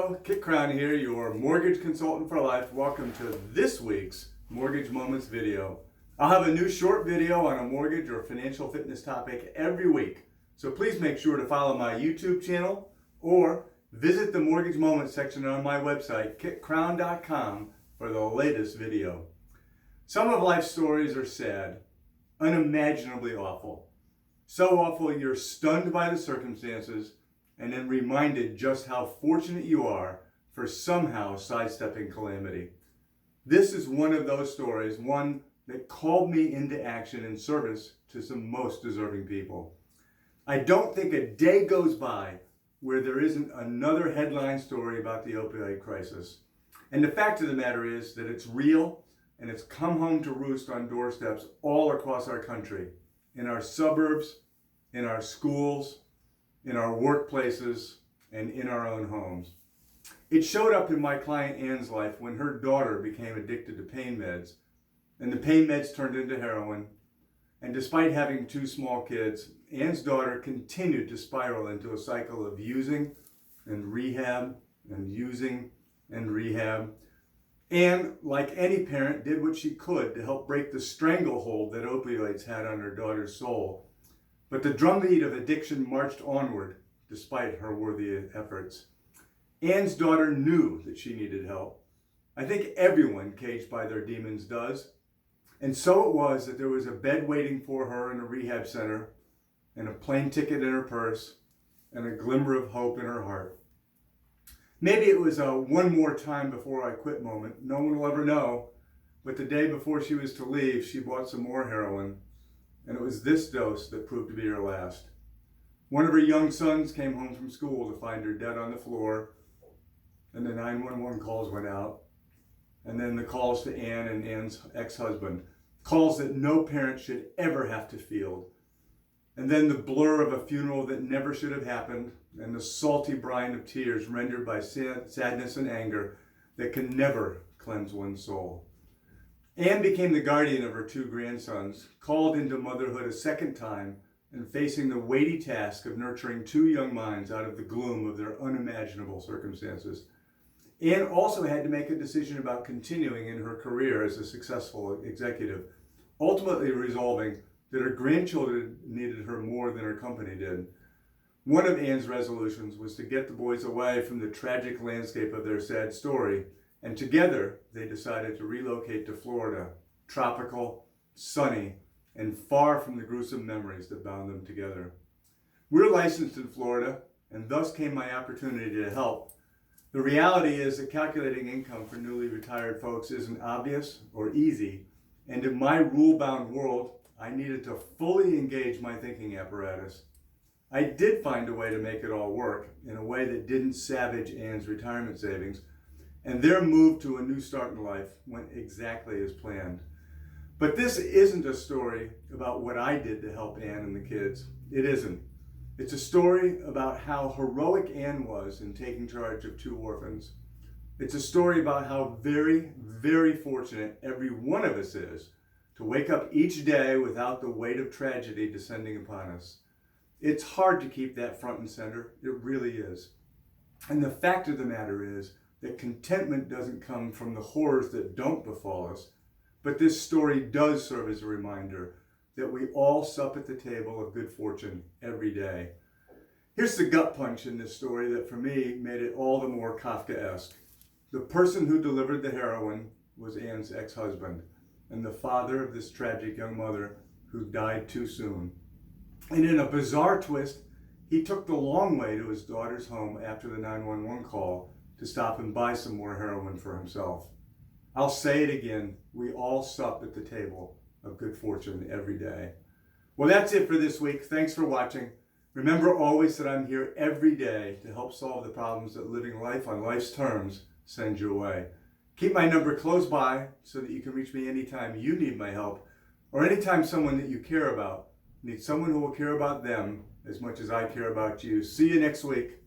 Hello, Kit Crowne here, your mortgage consultant for life. Welcome to this week's Mortgage Moments video. I'll have a new short video on a mortgage or financial fitness topic every week. So please make sure to follow my YouTube channel or visit the Mortgage Moments section on my website, kitcrowne.com, for the latest video. Some of life's stories are sad, unimaginably awful. So awful you're stunned by the circumstances and then reminded just how fortunate you are for somehow sidestepping calamity. This is one of those stories, one that called me into action in service to some most deserving people. I don't think a day goes by where there isn't another headline story about the opioid crisis. And the fact of the matter is that it's real and it's come home to roost on doorsteps all across our country, in our suburbs, in our schools, in our workplaces, and in our own homes. It showed up in my client Ann's life when her daughter became addicted to pain meds, and the pain meds turned into heroin. And despite having two small kids, Ann's daughter continued to spiral into a cycle of using and rehab and using and rehab. Ann, like any parent, did what she could to help break the stranglehold that opioids had on her daughter's soul. But the drumbeat of addiction marched onward, despite her worthy efforts. Ann's daughter knew that she needed help. I think everyone caged by their demons does. And so it was that there was a bed waiting for her in a rehab center, and a plane ticket in her purse, and a glimmer of hope in her heart. Maybe it was a one more time before I quit moment. No one will ever know. But the day before she was to leave, she bought some more heroin. And it was this dose that proved to be her last. One of her young sons came home from school to find her dead on the floor, and the 911 calls went out. And then the calls to Ann and Ann's ex-husband, calls that no parent should ever have to field. And then the blur of a funeral that never should have happened, and the salty brine of tears rendered by sadness and anger that can never cleanse one's soul. Ann became the guardian of her two grandsons, called into motherhood a second time, and facing the weighty task of nurturing two young minds out of the gloom of their unimaginable circumstances. Ann also had to make a decision about continuing in her career as a successful executive, ultimately resolving that her grandchildren needed her more than her company did. One of Ann's resolutions was to get the boys away from the tragic landscape of their sad story, and together they decided to relocate to Florida, tropical, sunny, and far from the gruesome memories that bound them together. We're licensed in Florida, and thus came my opportunity to help. The reality is that calculating income for newly retired folks isn't obvious or easy, and in my rule-bound world, I needed to fully engage my thinking apparatus. I did find a way to make it all work in a way that didn't savage Ann's retirement savings, and their move to a new start in life went exactly as planned. But this isn't a story about what I did to help Ann and the kids. It isn't. It's a story about how heroic Ann was in taking charge of two orphans. It's a story about how very, very fortunate every one of us is to wake up each day without the weight of tragedy descending upon us. It's hard to keep that front and center. It really is. And the fact of the matter is that contentment doesn't come from the horrors that don't befall us, but this story does serve as a reminder that we all sup at the table of good fortune every day. Here's the gut punch in this story that for me made it all the more Kafkaesque. The person who delivered the heroin was Ann's ex-husband and the father of this tragic young mother who died too soon. And in a bizarre twist, he took the long way to his daughter's home after the 911 call to stop and buy some more heroin for himself. I'll say it again, we all sup at the table of good fortune every day. Well, that's it for this week. Thanks for watching. Remember always that I'm here every day to help solve the problems that living life on life's terms sends your way. Keep my number close by so that you can reach me anytime you need my help, or anytime someone that you care about needs someone who will care about them as much as I care about you. See you next week.